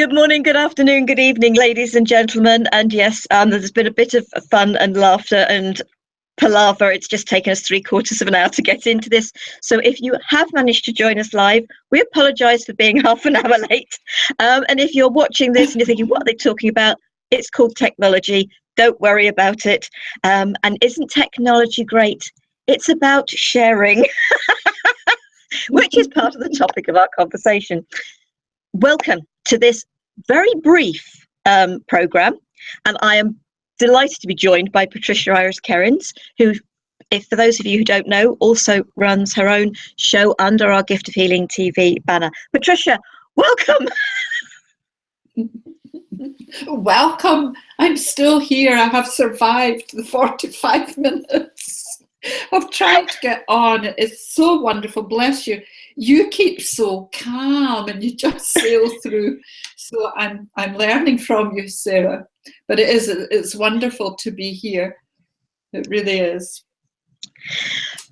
Good morning, good afternoon, good evening, ladies and gentlemen. And yes, there's been a bit of fun and laughter and palaver. It's just taken us 3/4 of an hour to get into this. So if you have managed to join us live, we apologise for being half an hour late. And if you're watching this and you're thinking, what are they talking about? It's called technology. Don't worry about it. And isn't technology great? It's about sharing, which is part of the topic of our conversation. Welcome to this very brief programme, and I am delighted to be joined by Patricia Kerins, who, if for those of you who don't know, also runs her own show under our Gift of Healing TV banner. Patricia, welcome. Welcome. I'm still here. I have survived the 45 minutes of trying to get on. It's so wonderful. Bless you. You keep so calm and you just sail through. So I'm learning from you, Sarah. But it's wonderful to be here. It really is.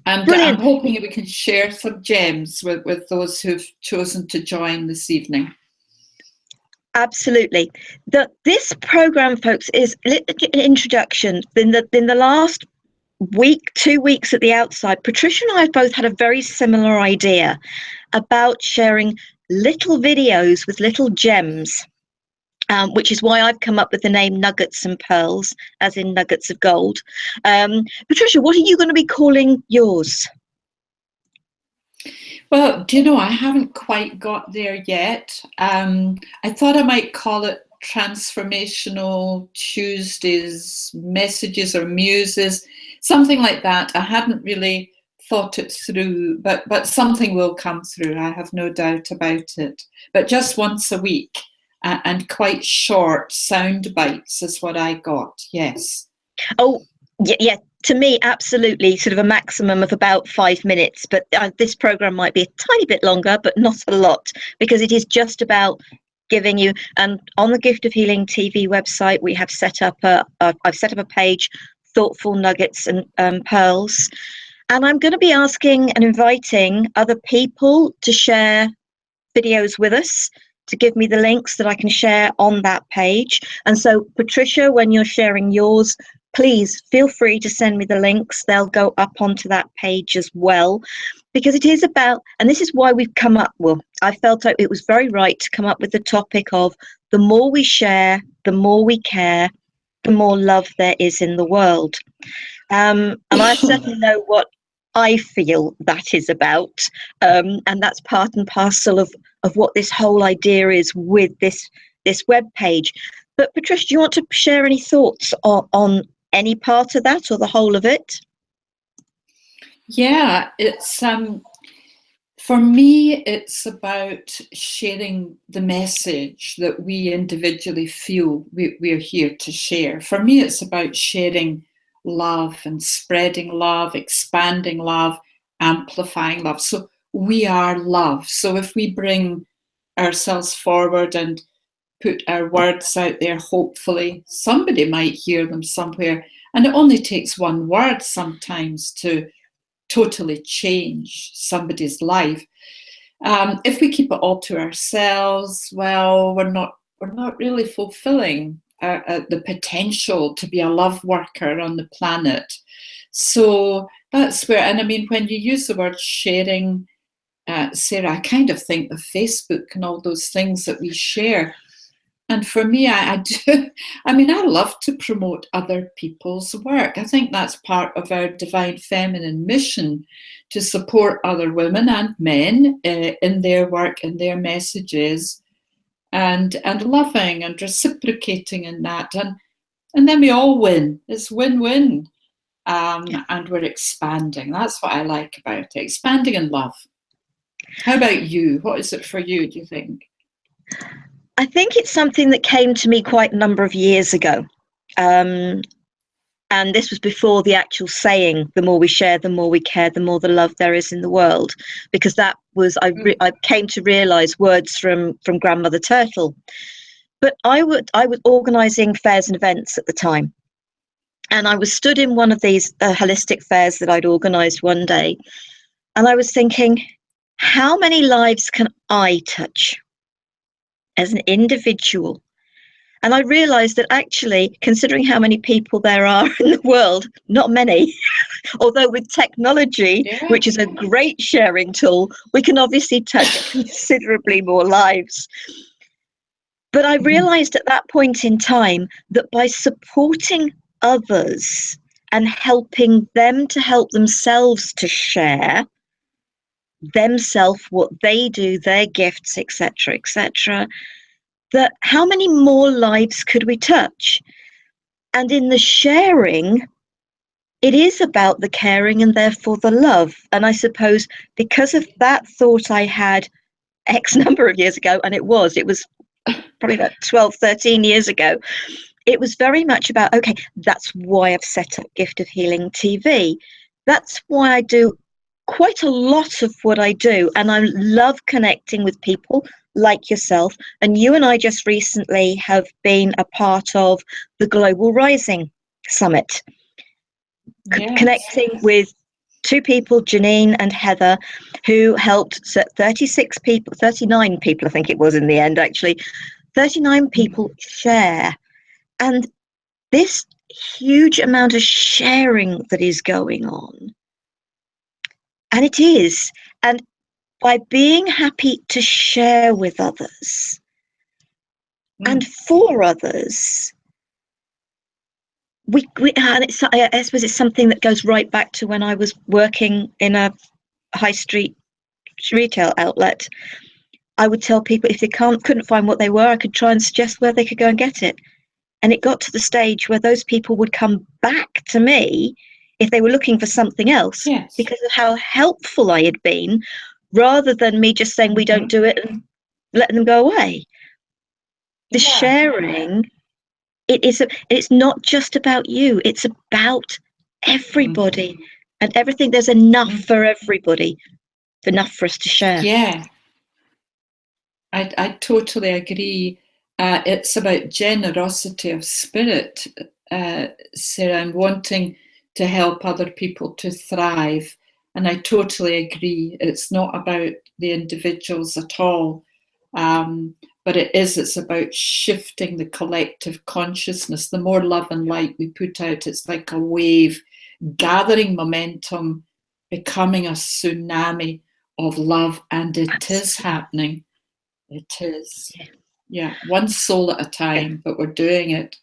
And Brilliant. I'm hoping we can share some gems with those who've chosen to join this evening. Absolutely. This programme, folks, is an introduction. In the last week, 2 weeks at the outside, Patricia and I have both had a very similar idea about sharing little videos with little gems, which is why I've come up with the name Nuggets and Pearls, as in nuggets of gold. Patricia, what are you going to be calling yours? Well, do you know, I haven't quite got there yet. I thought I might call it Transformational Tuesdays, Messages or Muses, something like that. I hadn't really thought it through, but something will come through. I have no doubt about it. But just once a week and quite short sound bites is what I got. Yes. Oh, yeah. To me, absolutely, sort of a maximum of about 5 minutes. But this programme might be a tiny bit longer, but not a lot, because it is just about giving you. And on the Gift of Healing TV website, we have set up I've set up a page, Thoughtful Nuggets and Pearls. And I'm going to be asking and inviting other people to share videos with us, to give me the links that I can share on that page. And so, Patricia, when you're sharing yours, please feel free to send me the links. They'll go up onto that page as well, because it is about, and this is why we've come up, well, I felt it was very right to come up with the topic of the more we share, the more we care, the more love there is in the world. And I certainly know what I feel that is about. And that's part and parcel of what this whole idea is with this web page. But Patricia, do you want to share any thoughts on any part of that or the whole of it? Yeah, it's for me, it's about sharing the message that we individually feel we're here to share. For me, it's about sharing love and spreading love, expanding love, amplifying love. So we are love. So if we bring ourselves forward and put our words out there, hopefully somebody might hear them somewhere. And it only takes one word sometimes to totally change somebody's life. If we keep it all to ourselves, well, we're not really fulfilling the potential to be a love worker on the planet. So that's where, and I mean, when you use the word sharing, Sarah, I kind of think of Facebook and all those things that we share. And for me, I do, I mean, I love to promote other people's work. I think that's part of our divine feminine mission, to support other women and men in their work and their messages, and loving and reciprocating in that. And then we all win. It's win-win. And we're expanding. That's what I like about it, expanding in love. How about you? What is it for you, do you think? I think it's something that came to me quite a number of years ago. And this was before the actual saying, the more we share, the more we care, the more the love there is in the world. Because that was, I came to realise words from Grandmother Turtle. But I was organising fairs and events at the time. And I was stood in one of these holistic fairs that I'd organised one day. And I was thinking, how many lives can I touch? as an individual. And I realized that actually, considering how many people there are in the world, not many, although with technology, which is a great sharing tool, we can obviously touch considerably more lives. But I realized at that point in time that by supporting others and helping them to help themselves to share themselves, what they do, their gifts, etc., that how many more lives could we touch? And in the sharing, it is about the caring and therefore the love. And I suppose because of that thought I had X number of years ago, and it was probably about 12, 13 years ago, it was very much about, okay, that's why I've set up Gift of Healing TV. That's why I do quite a lot of what I do. And I love connecting with people like yourself. And you and I just recently have been a part of the Global Rising Summit, connecting with two people, Janine and Heather, who helped 39 people, I think it was in the end, actually, 39 people share. And this huge amount of sharing that is going on. And it is. And by being happy to share with others and for others, and I suppose it's something that goes right back to when I was working in a high street retail outlet. I would tell people if they couldn't find what they were, I could try and suggest where they could go and get it. And it got to the stage where those people would come back to me if they were looking for something else, because of how helpful I had been, rather than me just saying we don't do it and letting them go away. The sharing, it's not just about you, it's about everybody and everything. There's enough for everybody, enough for us to share. Yeah, I totally agree. It's about generosity of spirit, Sarah, and wanting to help other people to thrive. And I totally agree. It's not about the individuals at all, but it's about shifting the collective consciousness. The more love and light we put out, it's like a wave, gathering momentum, becoming a tsunami of love, and it is happening. It is. Yeah, one soul at a time, but we're doing it.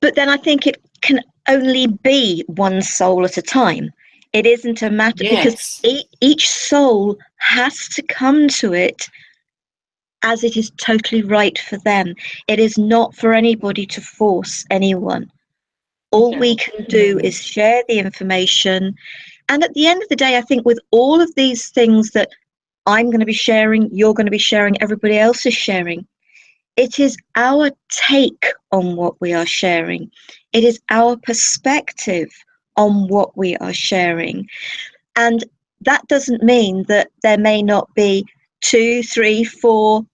But then I think it can only be one soul at a time. It isn't a matter, because each soul has to come to it as it is totally right for them. It is not for anybody to force anyone. All we can do is share the information. And at the end of the day, I think with all of these things that I'm going to be sharing, you're going to be sharing, everybody else is sharing, it is our take on what we are sharing. It is our perspective on what we are sharing. And that doesn't mean that there may not be 2, 3, 4,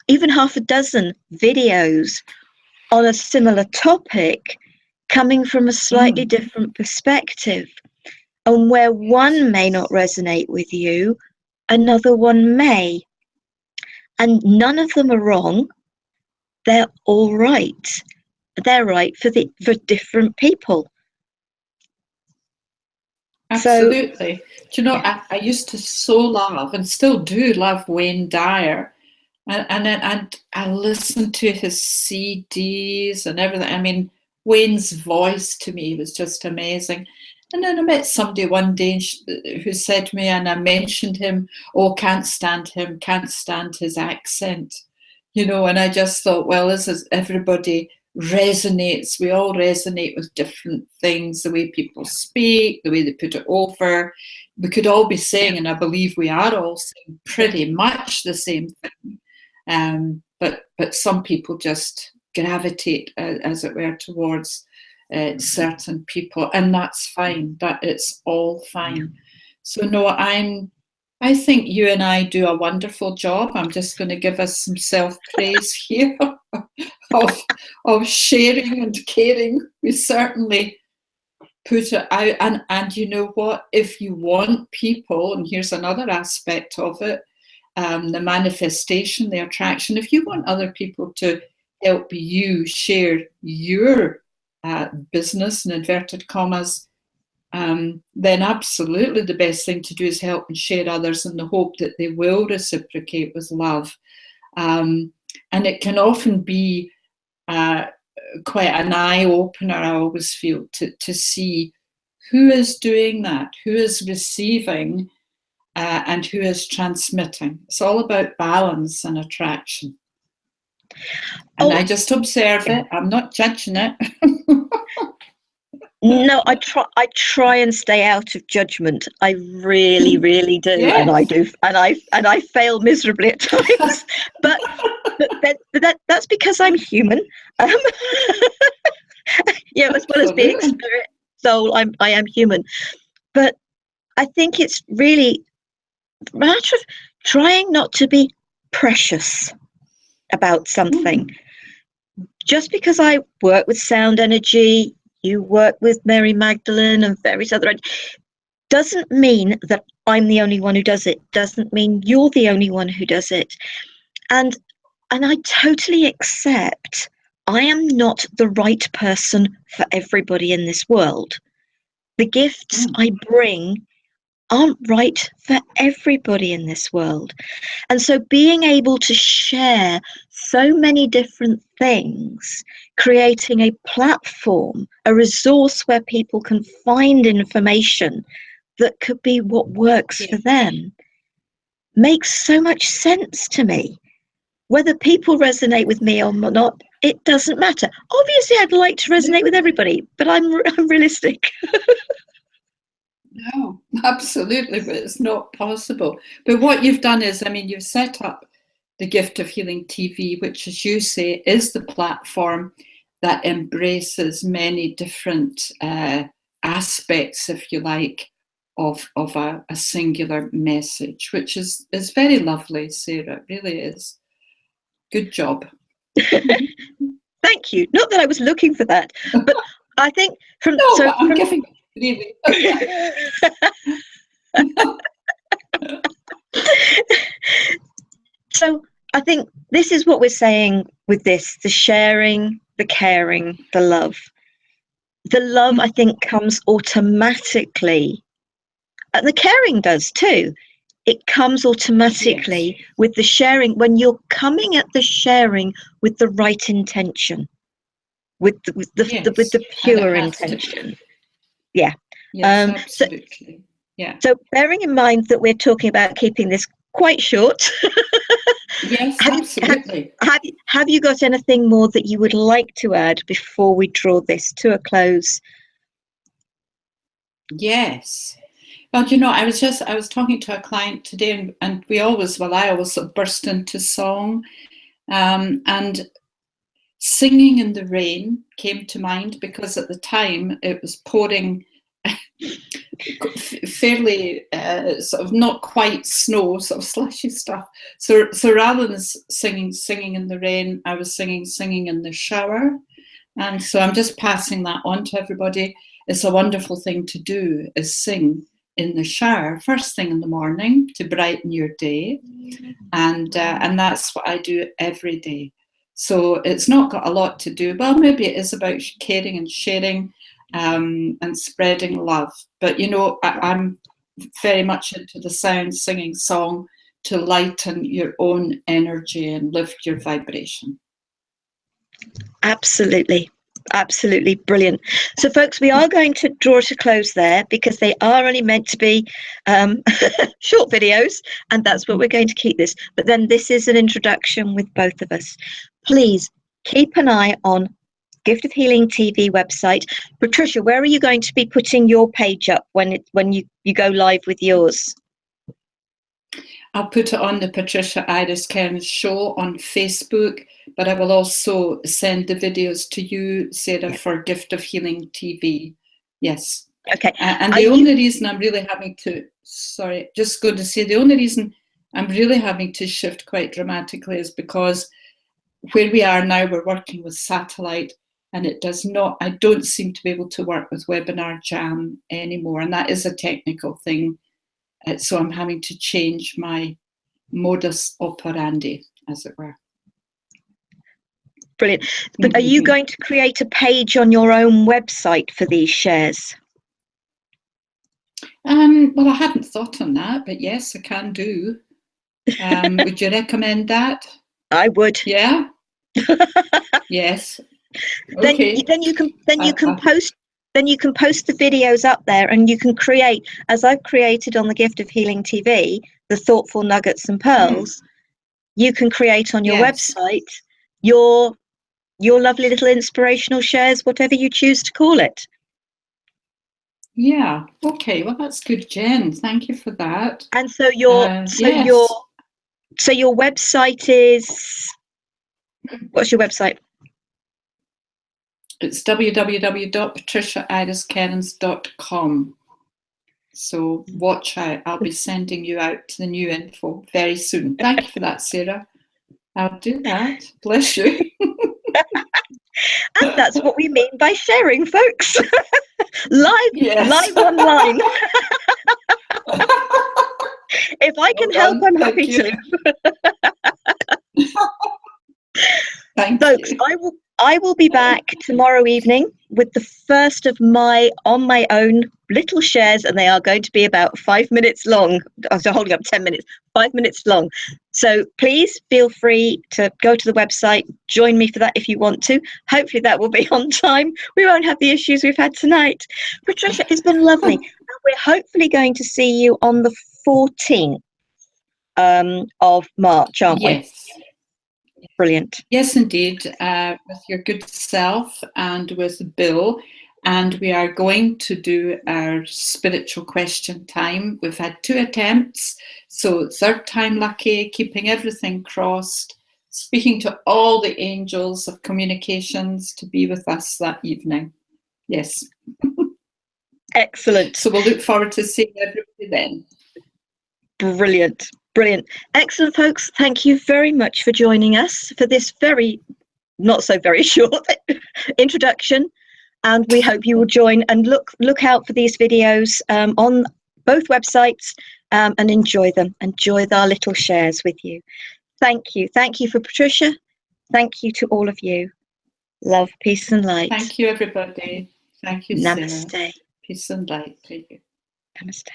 even half a dozen videos on a similar topic coming from a slightly different perspective. And where one may not resonate with you, another one may. And none of them are wrong. They're all right. They're right for different people. Absolutely. Do you know, I used to so love, and still do love, Wayne Dyer. And I listened to his CDs and everything. I mean, Wayne's voice to me was just amazing. And then I met somebody one day who said to me, and I mentioned him, oh, can't stand him, can't stand his accent. You know, and I just thought, well, this is, everybody resonates. We all resonate with different things, the way people speak, the way they put it over. We could all be saying, and I believe we are all saying pretty much the same thing. But some people just gravitate, as it were, towards certain people, and that's fine. That it's all fine. So no, I think you and I do a wonderful job. I'm just going to give us some self-praise here of sharing and caring. We certainly put it out. And you know what? If you want people, and here's another aspect of it, the manifestation, the attraction. If you want other people to help you share your business, in inverted commas, then absolutely the best thing to do is help and share others in the hope that they will reciprocate with love. And it can often be quite an eye-opener, I always feel, to see who is doing that, who is receiving, and who is transmitting. It's all about balance and attraction. And I just observe it. I'm not judging it. No, I try and stay out of judgment. I really, really do, yes. And I do, and I fail miserably at times. but that's because I'm human. Yeah, as well as being spirit, soul, I am human. But I think it's really a matter of trying not to be precious about something. Just because I work with sound energy, you work with Mary Magdalene and various other, doesn't mean that I'm the only one who does it. Doesn't mean you're the only one who does it. And I totally accept I am not the right person for everybody in this world. The gifts I bring aren't right for everybody in this world. And so being able to share so many different things, creating a platform, a resource where people can find information that could be what works for them, makes so much sense to me. Whether people resonate with me or not, it doesn't matter. Obviously, I'd like to resonate with everybody, but I'm realistic. No, absolutely, but it's not possible. But what you've done is, I mean, you've set up the Gift of Healing TV, which, as you say, is the platform that embraces many different aspects, if you like, of a singular message, which is very lovely, Sarah. It really is. Good job. Thank you. Not that I was looking for that, but I think from I'm giving really. So I think this is what we're saying with this: the sharing, the caring, the love. The love, I think, comes automatically, and the caring does too. It comes automatically with the sharing, when you're coming at the sharing with the right intention, with the pure intention. Yeah. Yes, absolutely. So bearing in mind that we're talking about keeping this quite short. Yes, absolutely. Have you got anything more that you would like to add before we draw this to a close? Yes. Well, you know, I was talking to a client today, and I always sort of burst into song, and singing in the rain came to mind, because at the time it was pouring fairly sort of not quite snow, sort of slushy stuff. So rather than singing in the rain, I was singing in the shower. And so I'm just passing that on to everybody. It's a wonderful thing to do, is sing in the shower first thing in the morning to brighten your day, and that's what I do every day. So it's not got a lot to do, well, maybe it is about caring and sharing and spreading love, but you know, I'm very much into the sound, singing song to lighten your own energy and lift your vibration. Absolutely. Absolutely brilliant. So folks, we are going to draw to close there, because they are only meant to be short videos, and that's what we're going to keep this. But then this is an introduction with both of us. Please keep an eye on Gift of Healing TV website. Patricia, where are you going to be putting your page up when you go live with yours? I'll put it on the Patricia Iris Kerins show on Facebook, but I will also send the videos to you, Sarah, for Gift of Healing TV. Yes. Okay. And the only reason I'm really having to, the only reason I'm really having to shift quite dramatically is because where we are now, we're working with satellite, and I don't seem to be able to work with Webinar Jam anymore. And that is a technical thing. So I'm having to change my modus operandi, as it were. Brilliant. But are you going to create a page on your own website for these shares? Well, I hadn't thought on that, but yes, I can do. Would you recommend that? I would. Yeah. Yes. Then Okay. you can post the videos up there, and you can create, as I've created on the Gift of Healing TV, the thoughtful nuggets and pearls. You can create on your website your lovely little inspirational shares, whatever you choose to call it. Yeah. Okay. Well, that's good, Jen. Thank you for that. And so your website is, what's your website? It's www.patriciairiskerins.com. So watch out. I'll be sending you out the new info very soon. Thank you for that, Sarah. I'll do that. Bless you. And that's what we mean by sharing, folks. live online. If I can help, I'm happy to. Folks, I will be back tomorrow evening with the first of my on my own little shares, and they are going to be about 5 minutes long. I was holding up 10 minutes, 5 minutes long. So please feel free to go to the website, join me for that if you want to. Hopefully that will be on time. We won't have the issues we've had tonight. Patricia, it's been lovely. We're hopefully going to see you on the 14th of March, aren't we? Yes. Brilliant. Yes, indeed, with your good self and with Bill. And we are going to do our spiritual question time. We've had 2 attempts, so 3rd time lucky, keeping everything crossed, speaking to all the angels of communications to be with us that evening. Yes. Excellent. So we'll look forward to seeing everybody then. Brilliant. Brilliant. Excellent, folks. Thank you very much for joining us for this very, not so very short introduction. And we hope you will join and look out for these videos on both websites and enjoy them. Enjoy our little shares with you. Thank you. Thank you for Patricia. Thank you to all of you. Love, peace and light. Thank you, everybody. Thank you, Namaste. Sarah. Peace and light to you. Namaste.